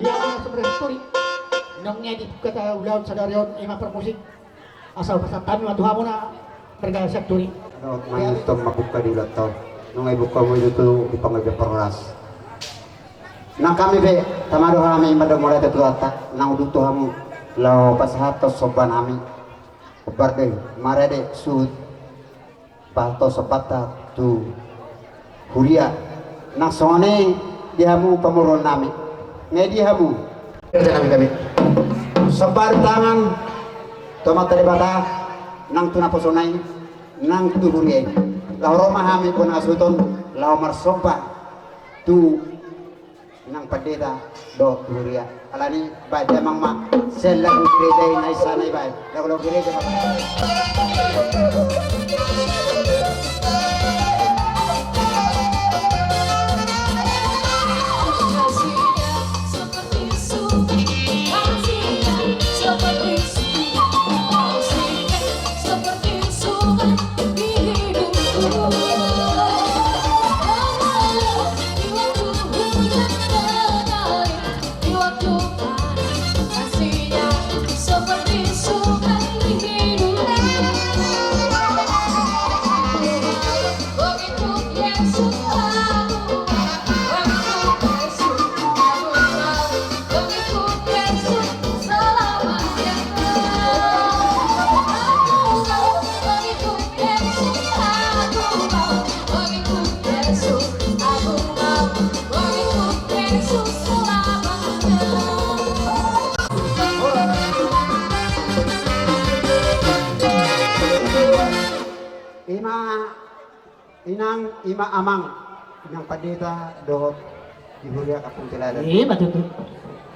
dia sebenarnya story nongnya di kata ulah sadarion ima permusik asal pasal kami waktu hamu na bergaya sektori May gusto mabuka di ulat tao. Nung ay buka mo dito ipangagya perras. Nang kami be tamado kami madang mulai tetuata nang uduto hamu lao pasahato soban kami. Berarti marade sud pato sepata tu huria nang soneng dihamu pamurun nami. Ngedi hamu kerja kami sebar tangan tomat dari bata nang tuna posonai nang tuhurie lau roma hami pun asuton lau marsoba tu nang padeta do tuhuria alani baca mangma selagu gereja nai sanai bai lagu gereja ima amang inang padita dohot iburia kapung tilada betul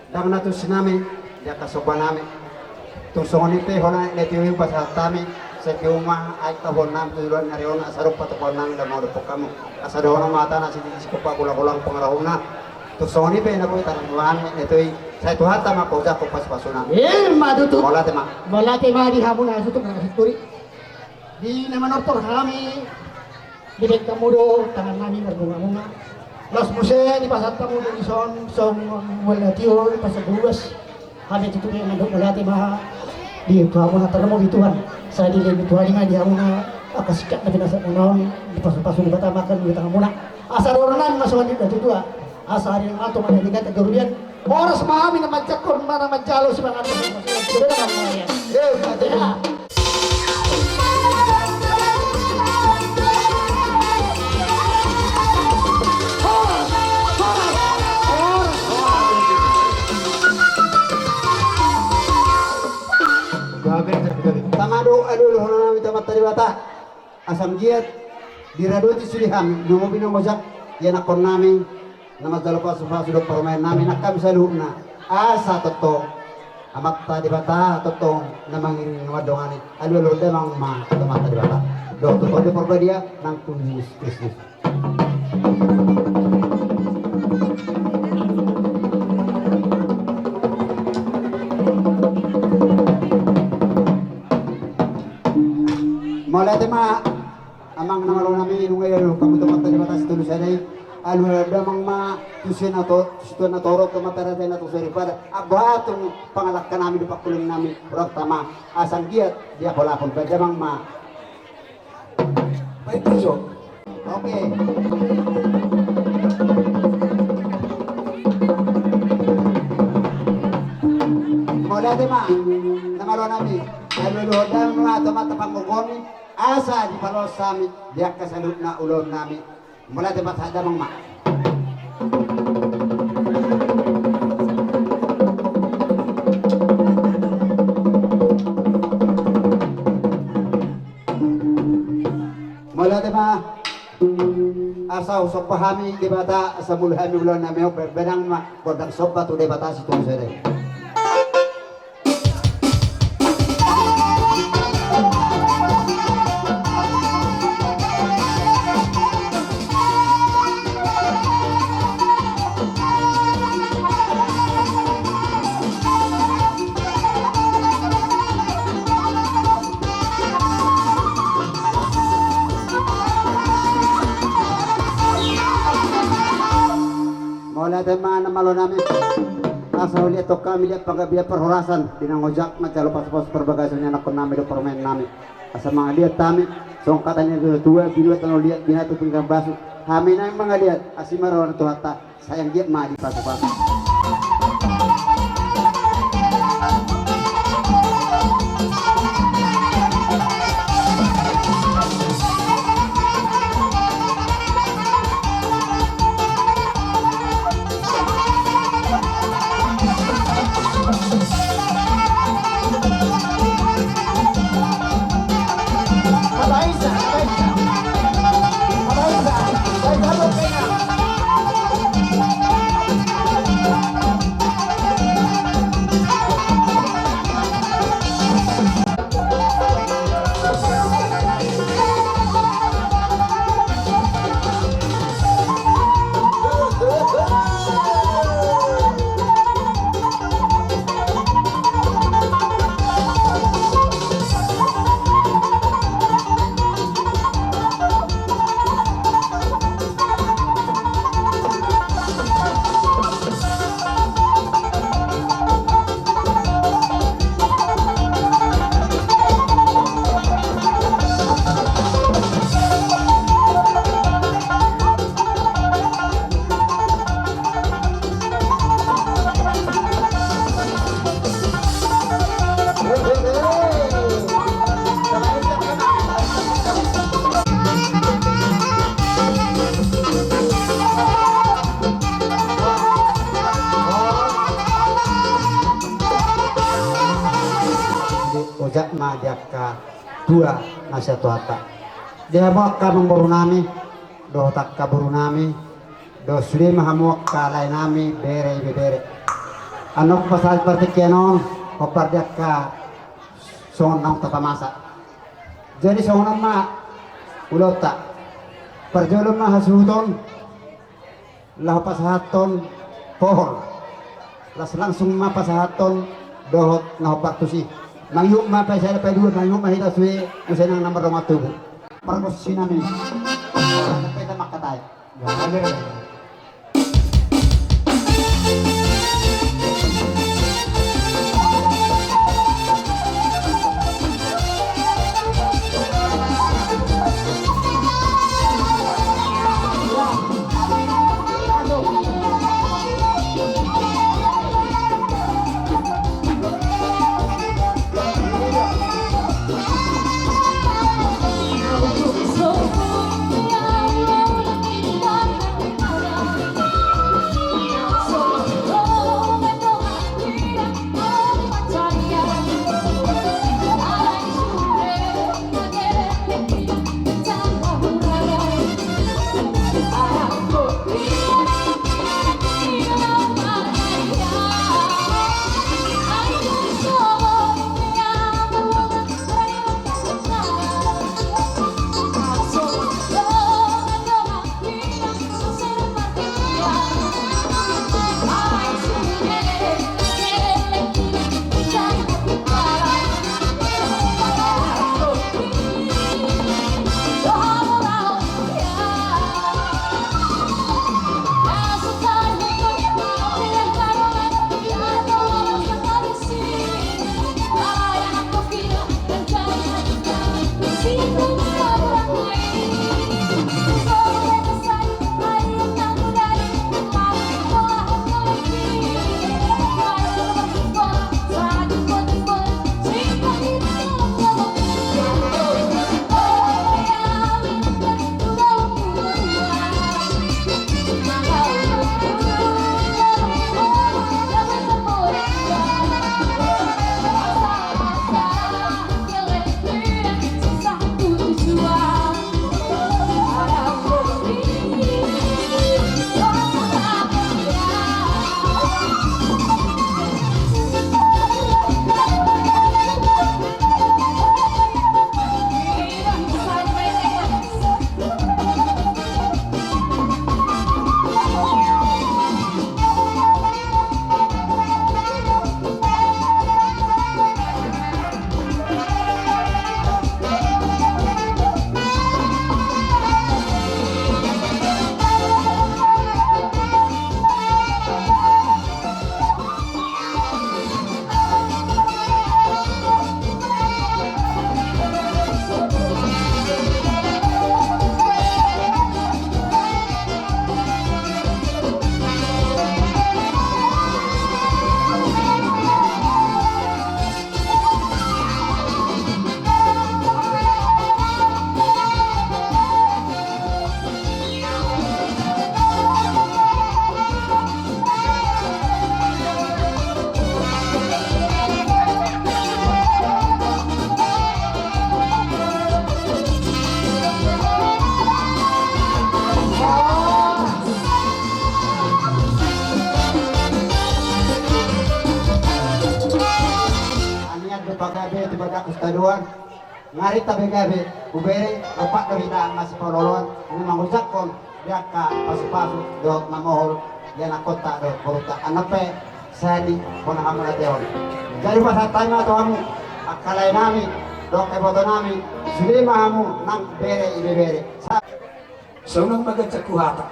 dang natu sinami dia kasoban nami tusongon ipe hona letiwi pasatami sekiuma ay tabon nam tujuan narion asaruk patokon nami lamau depok kamu asadona mata nasi di sikopa kulang-kulang pengarahuna tusongon ipe naku tanaman etui saya tuhan tama pauja kopas pasuna madutu bola tema di hamu na sutuk na sektori di nama nortor kami Dibek tamudo tangan kami berbunga-bunga. Los muse di pasar tamudo di song melatio di pasar buas. Kami tutup yang mandok melati maha di tuhan na termo di Tuhan. Saya di lebih Tuhan ini dia muna akasikat na pinasa unaon di pasar-pasar di bata makan di tengah muna. Asar oranan masukan di batu tua. Asar yang atau mana di kata gerudian. Boros mahami na macakon mana majalo si mga ato. Sudah kan ya. Ya. Tamado aduh hono nami tamat tadi bata asam giat diradoti suliham nomo bino mojak ya nakon nami nama jalopa sufa sudah permain nami nakam saluna asa toto amat tadi bata toto namangin ngawadongani aduh demang ma tamat tadi bata do toto de porbadia nang tunis bisnis Mulai tema amang namalo nami nungayo kamu tempat tadi batas tulus ada alu ada mang ma tusen atau tusen atau rok kematara dana tu seri pada abatung pangalakkan nami di pakulun nami rok tama asam giat dia pola pun pada mang ma baik tujuh oke mulai tema namalo nami alu ada mga teman-teman mukoni asa di palos sami dia kasalut na ulon nami mula tempat ada mang mak mula tempat asa usok pahami di bata asa mulhami ulon nami berbenang mak kodang sobat tu di bata situ sere Wala tayo mga namalo namin. asa uli atau kami lihat pagabia perhorasan dinangojak macalo pas perbagasannya nak nami do permain nami asa mga lihat tami song katanya dulu tua bila tanol lihat binatu pinggang basu kami na mga lihat asimaro na tuhata sayang dia madi pasu-pasu. Ojak majak ka dua nasihat tuata dia bawa ka memburu nami do tak kaburu nami do suri mahamuak ka lain nami bere anok pasal seperti kenon opar dia ka sonang tapamasa jadi sonang ma ulot tak perjolong ma hasuton lah pasahaton pohon las langsung ma pasahaton dohot na opak tusi Nangyong mapay sa lapay doon, nangyong mahita suwi, kasi nang namar ng matubo. Parang si namin, napay na makatay. pagabi ti badak kustaduan. Ngari tabi gabi ubere lupa do hidang mas pololon ni mangusak kon dia ka pasu-pasu do mamohol dia na kota do kota anape sadi kon hamna teon. Jadi pas tanya to amu akalai nami do ke boto nami sili mahamu nang bere ibe bere. So nang maganda kuhata.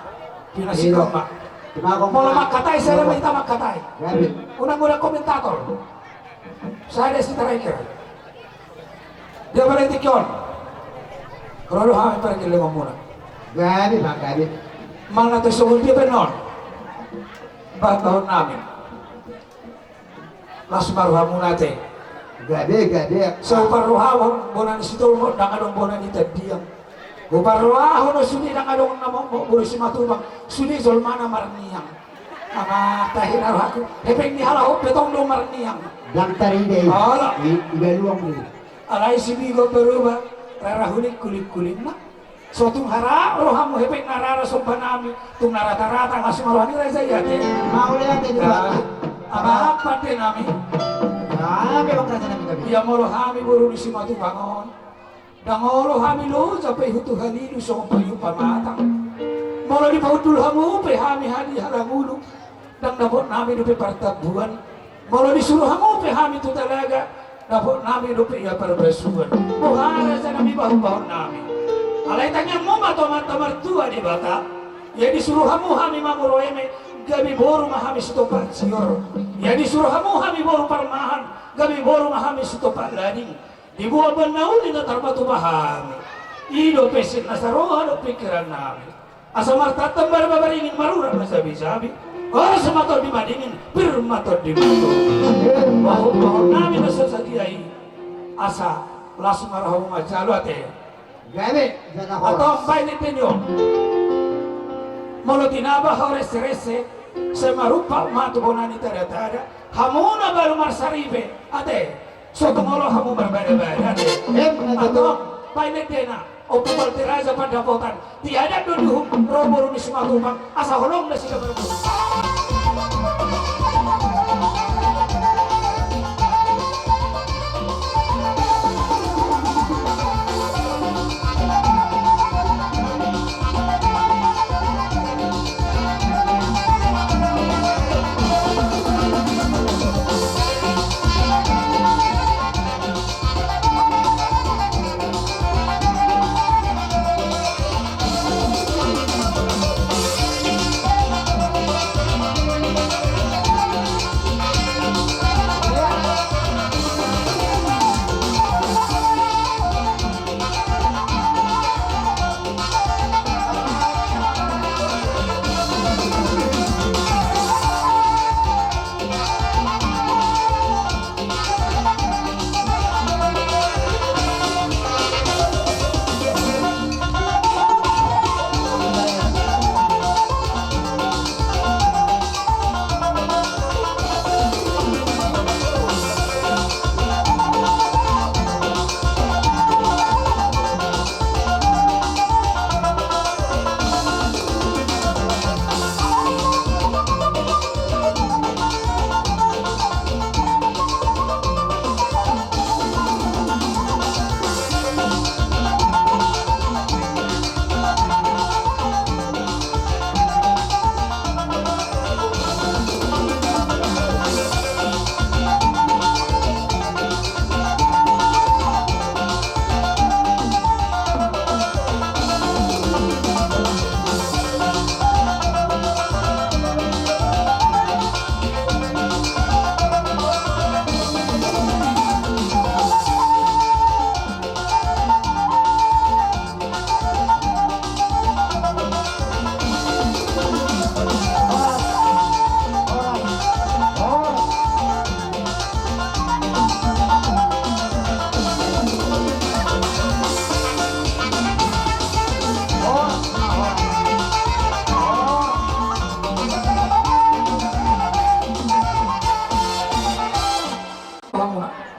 Pinasikon ba? Timagong Mula magkatay, sir, may ita magkatay. gabi. Unang-unang komentator. Saya si striker. Dia balitik yun. Kalau kami para kilima muna. Gabi ba gabi. Mang natin sungol dia benon. Bahon namin. Las maruha muna natin. Gabi gabi. So paruha, bonan si Tulmo, nakadong bonan ni Tadiyang. Buparuha, no suni nakadong namang buri si Matubang. Suni zolmana marniyang. Ama tahiraw ako. Hepeng ni halaho, petong do marniyang. Dang tarinde. Ala. Ibe luang ni. Alay si Bigo Peruba, rarahunik kulit-kulit na. So tung hara, rohamu hepeng narara sumpa nami, tung narata-rata ngasih maruhani reza yate. Maule ate di ba? Ama apa te nami? Gabi bang rasa nami gabi. Iya molo hami buru ni si matu bangon. Dangolo hami lo sampai hutu halilu so payu pamatang. Molo di pautul hamu pe hami hadi halamulu. Dang dapot nami dupe partabuan. Molo disuruh hamu pe hami tu talaga. Dapot nami dupe ya perbesuan. Buhara sa nami bahu-bahu nami. Alay tanya mo matomar-tomar tua di bata. Ya disuruh hamu hami mamuroeme. Gabi boru mahami setopat siyor. Ya disuruh hamu hami boru parmahan. Gabi boru mahami setopat lading. Di buah benau di natar batu bahami. Ido pesit nasaroha do pikiran nami. Asa marta tembar babaringin marura masabi-sabi. Ora semato di madingin, pirmato di mato. Bahu-bahu nami nasasagiai. Asa langsung marahu macalu ate. Gabi. Jana ko. Atau mbay ni tenyo. Molo tinaba hores-rese. Semarupa matu bonani tada-tada. Hamuna baru marsaribe. Ate. So tumolo hamu berbeda-beda deh. Atau pilot dena, optimal tiraza pada botan. Tiada duduk rombor di semua tumpang. Asa holong nasi kabar.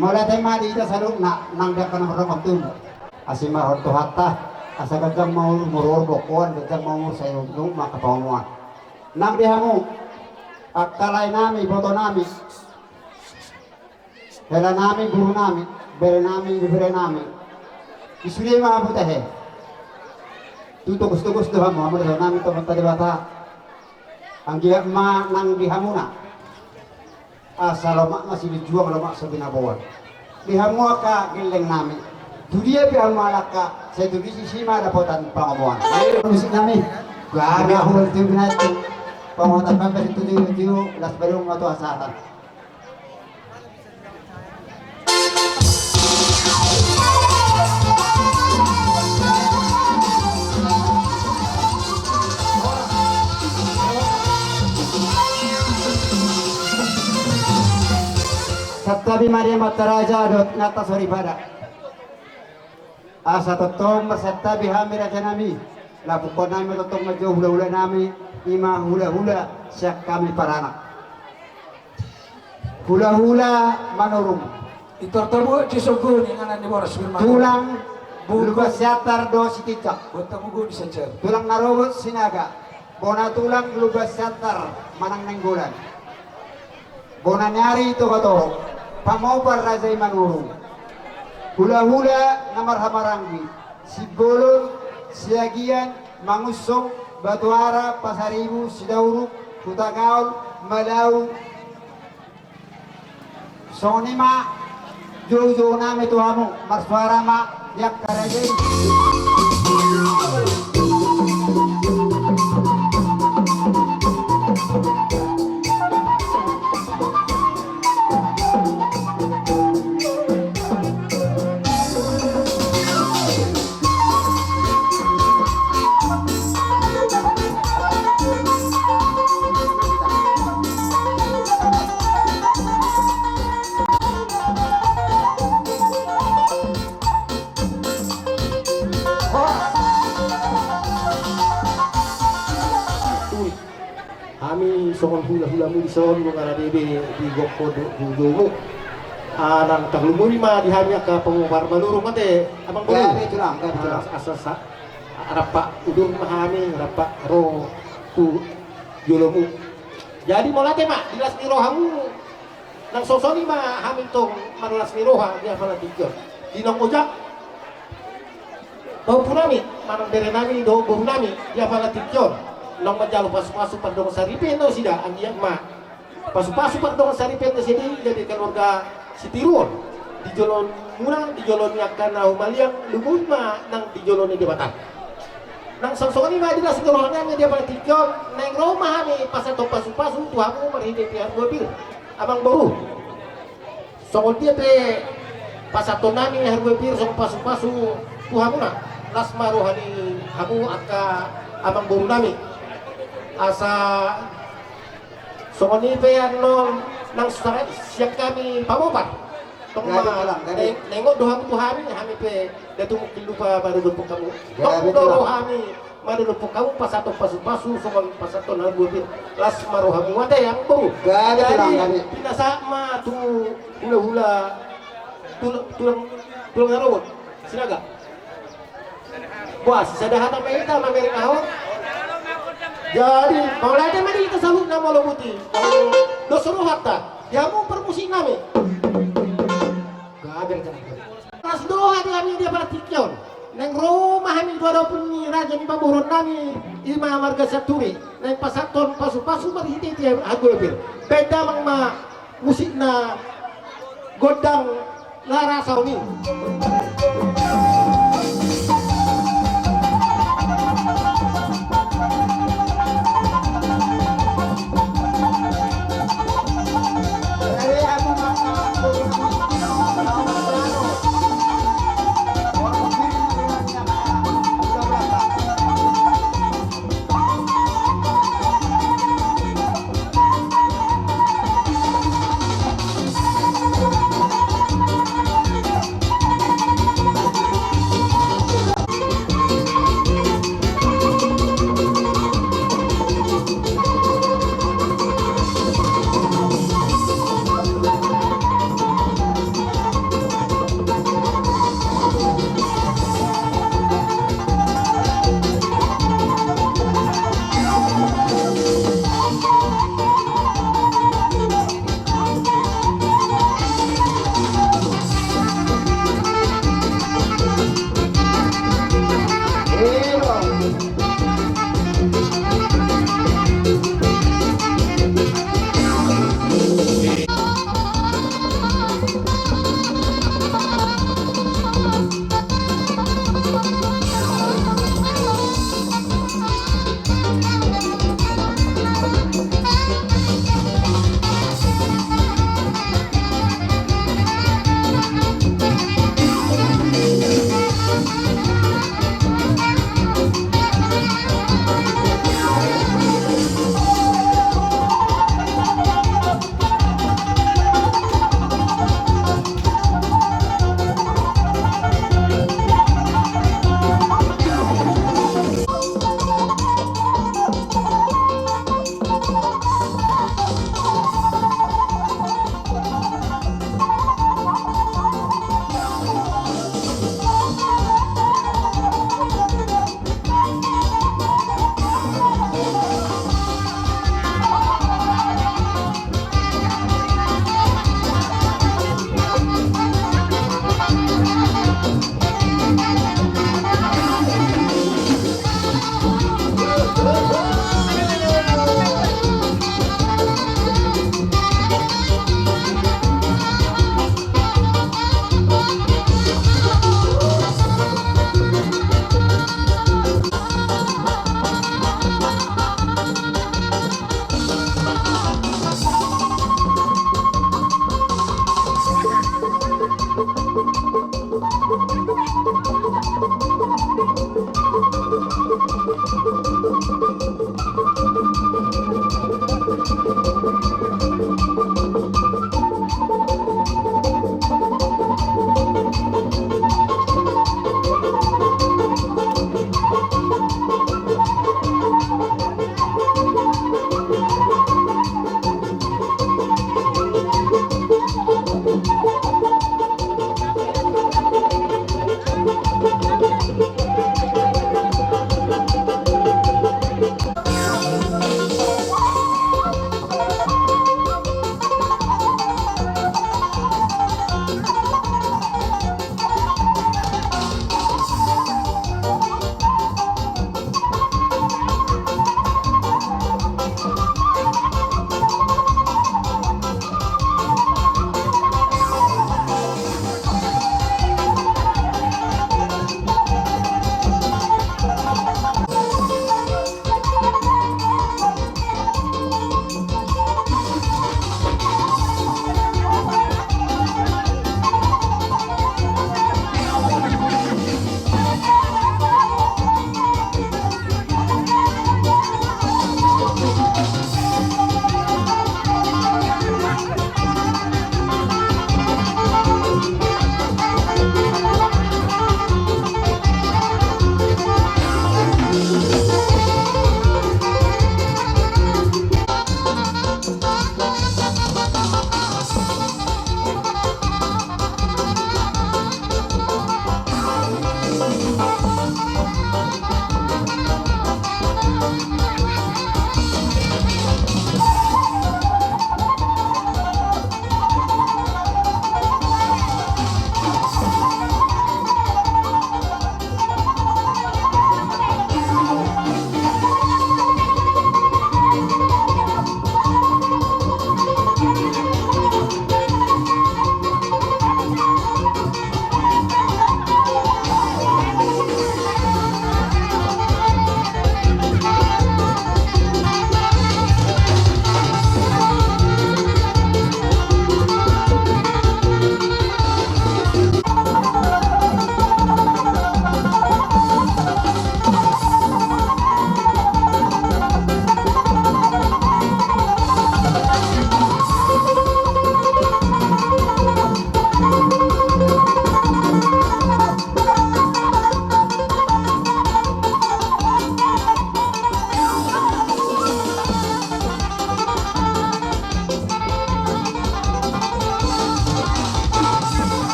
Mula tayo madi ita sa na nang dia kana marong magtuno. Asima horto hatta asa gagang mau muror bokuan gagang mau sayo no makapanguan. Nang dia mo akalay nami boto nami. Hela namin, guru namin, bere namin. Isuri mga buta he. Tutugus-tugus doha mo, amor namin to tadi bata. Ang giya ma nang dihamuna. Asa lama masih dijuang lama sa binabawan. Dihamua ka gileng namin. Dudia biang malaka, saya tulis sima dapotan pangamuan. Musik namin. Gabi ako ng tiyo natin. Pangutan pa pa dito tiyo, las balong mato asatan. Sattabi Maria Mataraja dot nata sorry pada. Asa totong masattabi hamira janami. Lapukon namin totong medyo hula-hula namin. Ima hula-hula siyak kami paranak. Hula-hula manurung. Itortabo cisugun yang anan di boros firman. Tulang lugas siatar do siticak. Bertemu di saja. Tulang narobot sinaga. Bona tulang lugas siatar manang nenggulan. Bona nyari itu kato. Pamopar razay manurung. Hula-hula namar-hamaranggi. Sigolon, siagian, mangusong, batuara, pasaribu, sidauruk, kutagaul, malau. Sonima, jojo nami tuhamu, marswara ma, yak karajay. Kami songon hula-hula mu di son mo kana debe di gokko dumu nang taglumuri ma di hamya ka pengumar malurung mate abang bulu Gabi tulang, gabi tulang. asasa rapa udung mahami rapa ro tu jolomu jadi molate ma dilas ni rohamu nang sosoni ma hamin tong marulas ni roha dia pala tiga dinong ojak bau punami manang bere nami do bau nami dia pala tiga long menjalo pasu-pasu pardong saripin no sida ang iyak ma pasu-pasu pardong saripin no sidi jadi keluarga si Tirul di jolon murang di jolon yakan na humaliang lumut ma nang di jolon ni debatan nang sangsongan ma dilas ngolohangan dia pada tikyon nang Roma mi pasato pasu-pasu tuhamu marhide pihak mobil abang baru songol dia pe pasato nami harga bir song pasu-pasu tuhamu na las maruhani hamu aka abang baru nami asa songoni pe ano nang siap kami pamopat tong nengok doham tuhami kami pe datung lupa baru lupa kamu tong dohami baru lupa kamu pasato pasu songon pasato na bubi las marohamu ada yang bau jadi pinasa ma tu hula-hula tulang narobot sinaga buas sadahata meita mamering ahon. Jadi, mau lagi mari kita sabuk nama lo putih. Dosuruh hatta, dia mau permusik nami. Gaber kan? Pas doa dia pada tikyon. Neng rumah kami 20 raja ni paburon nami ima marga saturi. Neng pasaton pasu mari dia aku lebih. Beda mang ma musik na godang lara sauni.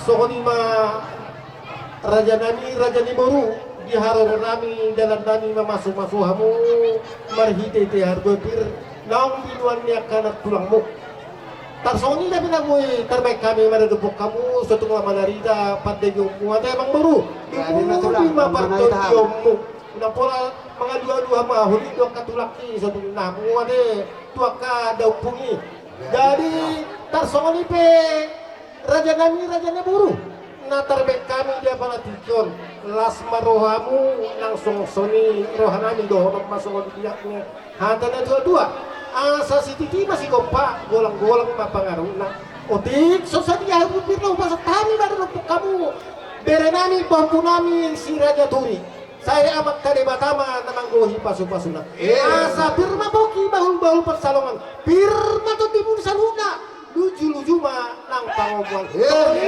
sohoni ma raja ni baru di haror nami dalam nami masuk hamu marhite te hargo pir naung binuan ni akan tulangmu tarsoni na pinagmoy terbaik kami madadupok kamu suatu nga manarida pada yung muata emang baru Grabe na ibu tulang, lima parton manarida. yung mu na pola mga dua-dua mahuli doang katulaki suatu na muade tuak ka daw pungi jadi tarsoni pe raja na baru na terbaik kami dia pala tikon las marohamu nang songsoni rohanami dohonok masuk di pihaknya hanta na dua-dua asa si titi masih kompak golang-golang mapangaruh na otik susah dia harus pirlo masa tani baru lupuk kamu berenami bambu nami si raja turi saya amat kade batama namang gohi pasu-pasuna asa pirma boki bahul-bahul persalongan pirma to timun saluna luju-luju ma nang pangomuan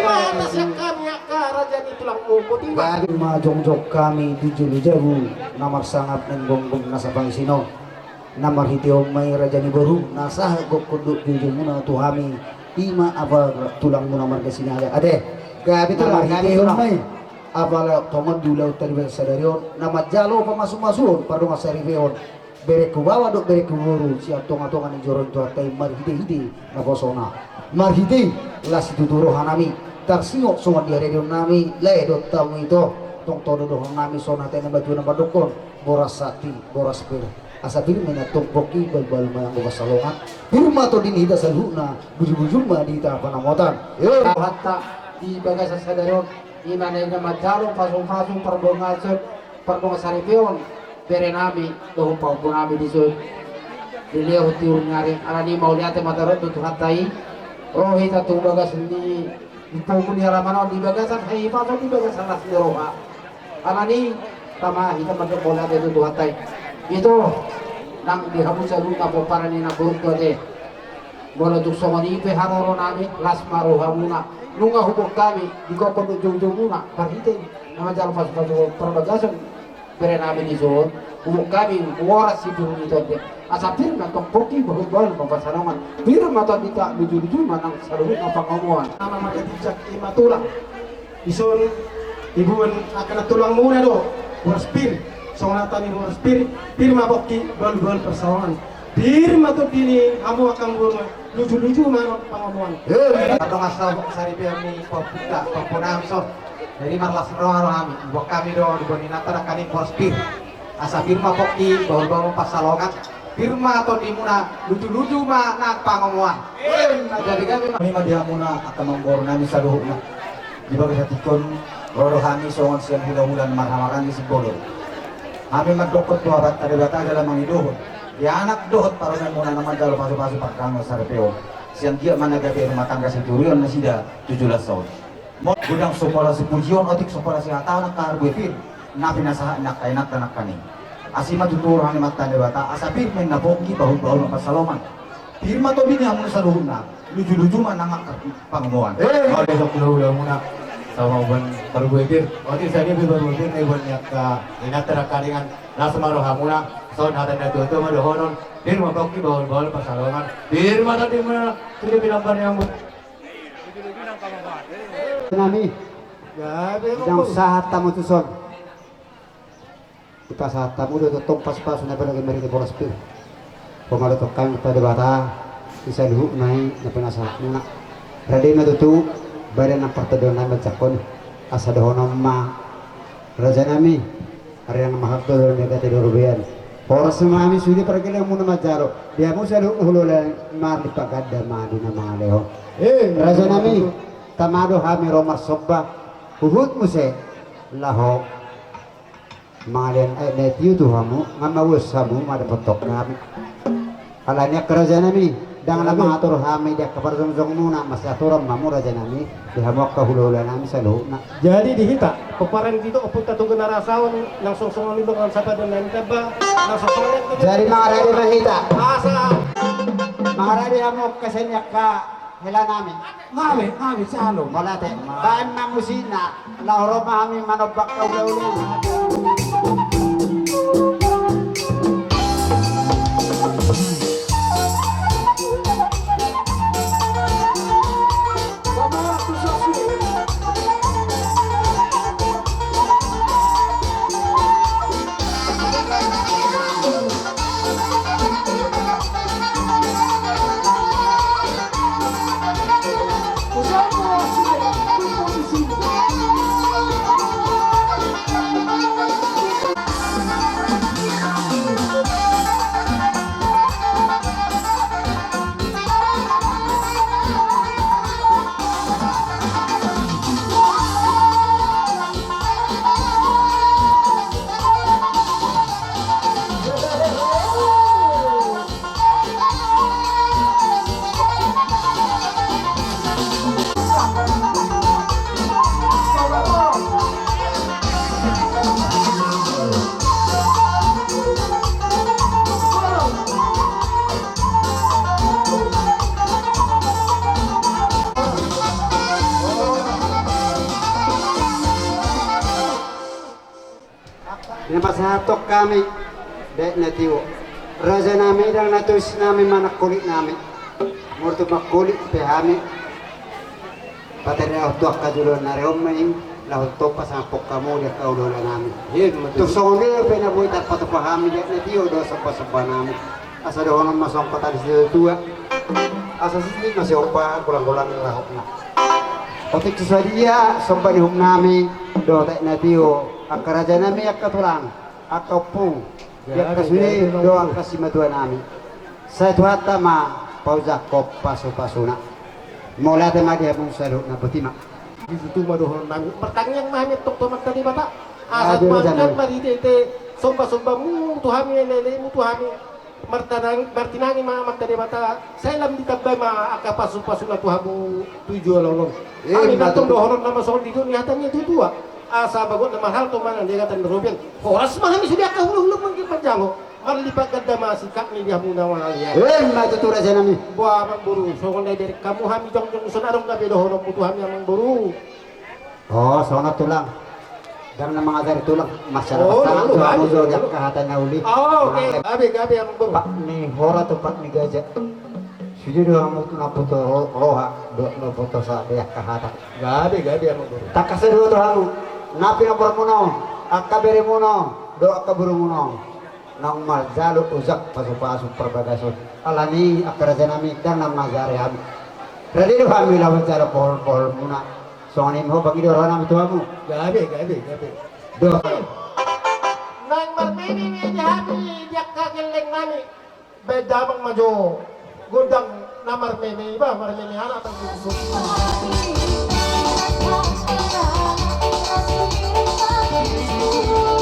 mana siang kami ka raja ni tulang umut Bagi majong-jok kami tujuh jago namar sangat nenggong-gong nasa pangsino namar hitiom may raja ni baru nasa gok kunduk tujuh muna tuhami ima apa tulang muna marga sinala ade gabi tulang hitiom may apa tomon dulau teribel sadarion nama jalo pamasuk-masuk pardong asariveon bere kubawa dok bere kuburu siap tonga-tonga ni joron tuat tay marhide-hide na bosona marhide las tuturo hanami tarsingok songan di radio nami le dot tamu itu tong todo dohong nami sona tena baju na badokon boras sakti boras pir asa pir mena tong boki bal-bal mayang bokas salongan firma to dinida salhuna bujul-bujul ma di ta panamotan yo hatta di bagas sadarion di mana yang majalo pasung-pasung perdonga saripion bere nami dohong pau nami disud dilihat tiur nyari alani mau lihat matarot tu hatai rohita tu bagas ni dipungkul di halaman di bagasan haifa atau di bagasan nasi roha alani tama kita masuk bola itu tu hatai itu nang di hamu salu kapo parani na buruk tu deh bola tu somani pe haroro nami las maroha muna nunga hubung kami di kokon ujung-ujung muna parhite nama jalan pas perbagasan bere nami di zon hubung kami waras si burung itu deh asapir na tong poki bahul-bahul papasanongan biru mata kita luju-luju manang saluhut na pangomuan nama magatijak imatulang ison ibuan akan tulang muna do boras pir songlatan ni boras pir maboki bal-bal persawangan pir mato dini kamu akan buang luju-luju manang pangomuan atau ngasal saripion ni papuka papunamso dari marlas roharo kami buat kami do di boninata kami pospir asa firma poki bahul-bahul pasalongan firma atau dimuna lucu-lucu mah nak pangomuan jadi kami dia muna akan membor nami saluhuna di bawah tikon rodo kami songon siang bulan-bulan marhamakan di sibolo kami madokot tua bat ada bata dalam mangidohon ya anak dohot parunan muna nama jalo pasu-pasu pakang sarpeo siang dia mana gabe rumah tangga siturion nasida 17 tahun gudang sopola sipujion otik sopola si hata anak karbefir napi nasaha anak kainak tanak kani asima tutur hani mata dewata asapir main naboki bahul-bahul pasaloman firma to bini amun saluhuna luju-luju manang pangomuan kalau besok udah muna sama ban baru gue bir waktu saya ini baru bir nih ban yak inat terakaringan langsung maruh hamuna son ada na tuh mah dohonon bir mah boki bahul-bahul pasalongan bir mah tadi mana sudah bilang ban yang nami yang sahat tamu tuson kita saat tamu udah tutup pas-pas na palagi mereka boras pir pemalo kami pada bata bisa dulu naik na penasahat muna rade na tutu badan na partadon na macakon asa dohonom ma raja nami hari yang mahal tuh negati dorubian boras mami sudah pergi muna majaro dia mau selalu ulolan mar di pagada ma di nama leho raja nami tamado hami romar sobba huhut muse laho malen netiu tu hamu ngamawus hamu ada potok nami alanya kerajaan nami dengan mengatur hami dia keperzong-zong muna masih aturan mamu raja nami di hamu kahululan nami selalu jadi dihita peparan gitu oput tatu genarasawan langsung songon itu kan sapa dengan teba langsung songon jadi mangaradi mahita asa mangaradi hamu kesenyak ka hela nami ngame salo malate kan mangusina lahoro mami manobak kaululan Pinapasahatok kami. Dek na tiwo. Raja nami dang natulis nami manak kulit nami. Murto makulit pehami. Patay na utuak ka dulon na reom may lahutok pa sa kamu dia kau dola nami. Tusong dia pinabuhi tak patupahami dek na tiwo do sapa-sapa nami. Asa dohonon masong patay sa tua. Asa sisig masih opa kulang-kulang lahok na. Otik sesadia sampai di hum nami do tak na tiwo. Akaraja nami akatulang. Akapung. Dia kasuni doang kasih madua nami. Saya tuata ma pauza kop pasu-pasuna. Mulai tema dia pun sadut na betima. Di situ madohon nami. Pertanyaan mami tok tomat tadi bata. Asal Aduh, makan jangan. mari te somba-somba mu tuhami lele mu tuhami. Martinangi ma tadi bata. Saya lam ditabay ma aka pasu-pasuna tuhamu tujuh lolong. Kami betul. natung dohon nama soal di dunia hatanya itu dua. Asa bagot na mahal to man dia katan Ruben. Horas mah kami sudah kahulu manggil panjalo. Marlipat ganda masikak ni dia muna ya. Ma itu raja nami. Buah mang buru. So kon dari kamu hami jong sunarong gabi dohon putu hami mang buru. Oh, sona tulang. Dan na mga dari tulang masyarakat Oh, tangan lalu, tuh aduh, muzo lalu. yak kahatan na uli. Oh, oke. Gabi mang buru. Pak ni hora to pak ni gajah. Sujud doang mo na puto roha do no puto sa yak kahatan. Gabi mang buru. Tak kasih dulu tuh hamu. Napi nomor muno, akabere muno, do akaburu muno. Nang maljalo uzak pasu-pasu perbagason. Alani akaraja nami dan nang magare hami. Radi do hami lawan cara pohon-pohon muna. Soalnya mo bagi do nami tuh hamu. Gabi. Do Nang marmini ni dia hami dia kageleng nami. Beda mang majo. Gundang namar meme ba marmini anak tang susu. Thank you.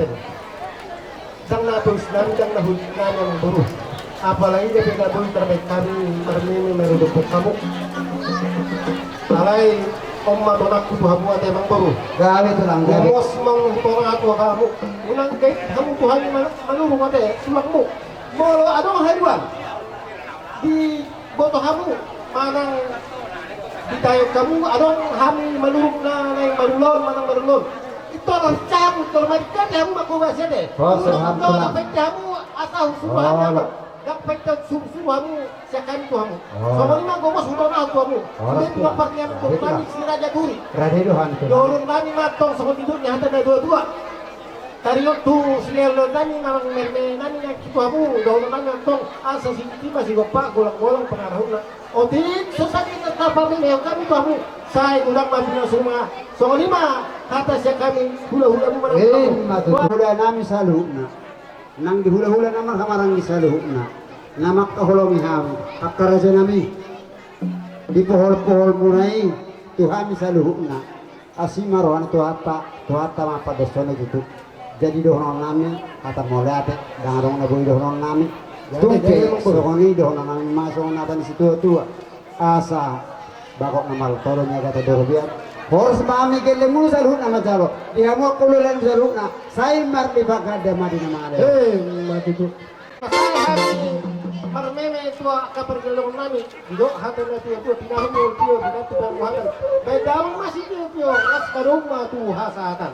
natin. Sang natong Islam, sang nahud na ng buru. Apalagi dia pegabung terbaik kami, marmimi merudupok kamu. Alay, madonak ku Tuhan buat emang buru. Gawe itu lang gawe. Umos menghitung aku kamu. Unang kait kamu Tuhan manurung ade sulakmu. Molo adong haruan. Di boto kamu manang di tayo kamu adong kami manurung na nang marulon manang marulon. Ito ang cabut kalau mereka kamu aku masih deh. Oh, sehat Kalau tulang. dapat kamu asal subahan kamu. Dapat subahanmu siakan Tuhanmu. Oh. Sama lima gomos sudah na Tuhanmu. Oh, Ini tulang. pertanyaan Jadi kami tulang. si Raja Duri. Rade dohan itu. Dorong kami matong sama tidurnya hata na dua-dua. Tariyo tu sinelo nani nang merme nani nga kituamu dorong kami matong asa si tima si gopa golang-golang pengarahuna. O di sosaki na tapami na kami tuamu. Saya ulang mabina semua. So lima kata siya kami hula-hula mo manang. Hula namin sa luhna. Nang dihula-hula naman kamarang sa luhna. Namak kahulong iham. Kakaraja nami. Di pohol-pohol munay. Tuhami sa luhna. Asimaroan tuhata mapadasyon itu. Jadi dohonon nami kata molate dangarong na boy dohonon nami. Tungke sokoni dohonon nami masok natan si tua-tua. Asa bakok na maltoro niya kata dorobiat. Horos mami kele mu salut nama jalo. Dia mau kululan salut na. Saya mar di bagada madi nama ada. Matutu. Saya hari marmeme tua kapergelong nami. Dido hata na tuyo pinahon mo tuyo binatu bang buhatan. Bedang masih tuyo as karuma tu hasatan.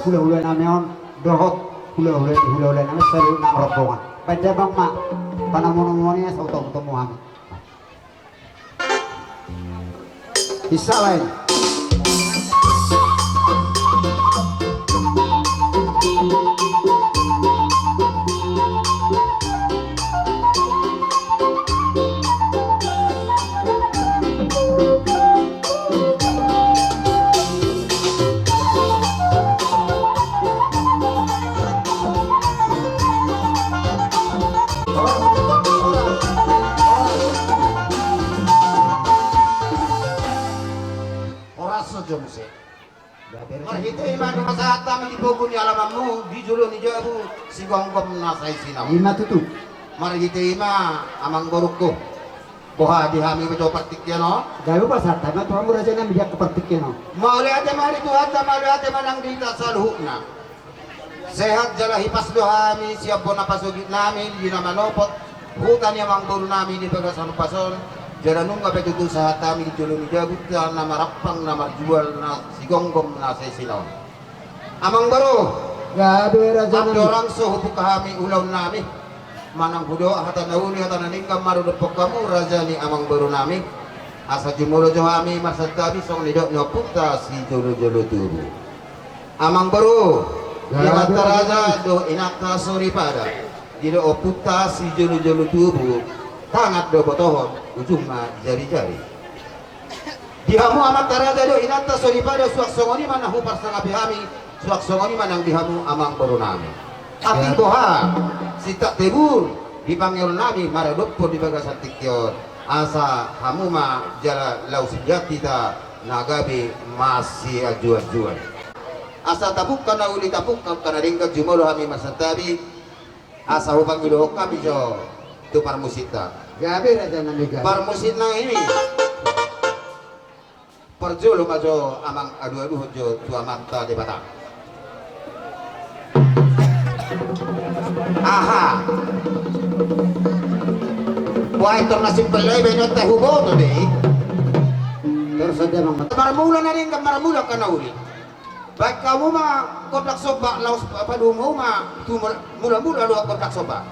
Hula-hula namin dohot hula-hula namin salut na rombongan. Pada bang mak panamonomonya sa utong-utong Muhammad. Isa lain. Marhito iman masahat kami di Bogor ni alamamu di Jolo ni Jabu si gonggom nasai sinam. Lima tutu. Marhito ima amang borukko. Boha di hami bejo praktik ya no. Gayo pa sa tama tuhan mo raja na biyak kepertik no. Mauli ate mari Tuhan ta mauli ate manang dita saluhna. Sehat jala hipas dohami siap bona pasugit namin di nama lopot. Hutan yang mangboru namin di bagasan pason. Jara nungga betutu sahat kami di Jolo ni Jabu nama rapang nama jual na si gonggom nasai sinam. Amang baru Gabe raja na. Abdorang so hubuk kami ulaw nami manang budo hata nauli hata naningkam marudupok kamu raja ni amang baru nami asa jumulo jo kami masad tabi song nidok nyoputa si jolo-jolo turu amang baru Yamata raja do inakta sori pada dido oputa si jolo-jolo turu tangat do botohon ujungna jari-jari dihamu amat raja do inakta sori pada suak songoni mana hupar sangapi kami suak songoni manang dihamu amang baru nami api boha si tak tebur dipanggil nami maradoppo di bagasan tikyor asa hamu ma jala lau sejati ta nagabe masih ajuan-juan asa tabuk kana uli tabuk kana ringkat jumolo kami masantabi asa hupang ilohok kami jo tu parmusita Gabe raja na gabe. parmusit nang ini perjolo majo amang adu-adu jo tua mata di batang aha buah internasional pelai banyak teh hubo tu deh Terus ada mang maramula na rin maramula ka na uli baik kamu mah kotak soba laos padu mo mah mula-mula lu kotak soba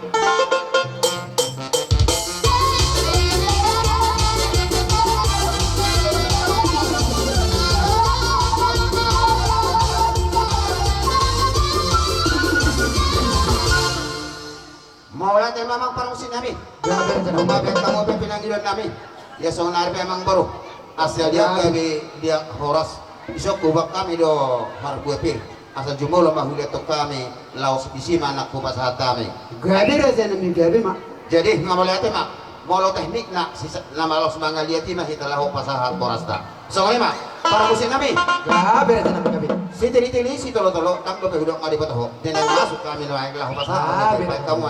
Maulah teh mamang parusin nami. Umabet kamu be pinanggilan nami. Ya song narbe emang baru. Asal dia kami dia horas. Isok kubak kami do harbu pir. asa jumulo mahulit to kami laos bisima anak ko pasahat kami. Gabi raja namin gabi mak. Jadi ngamulate mak molo teknik na na malos mga liati mah hitalaho pasahat porasta. So mak para musim kami. Gabi raja namin gabi. Si tili-tili si tolo-tolo tak do pehudok ngadi pataho. Dengan masuk kami no ang laho pasahat. Baik kamu.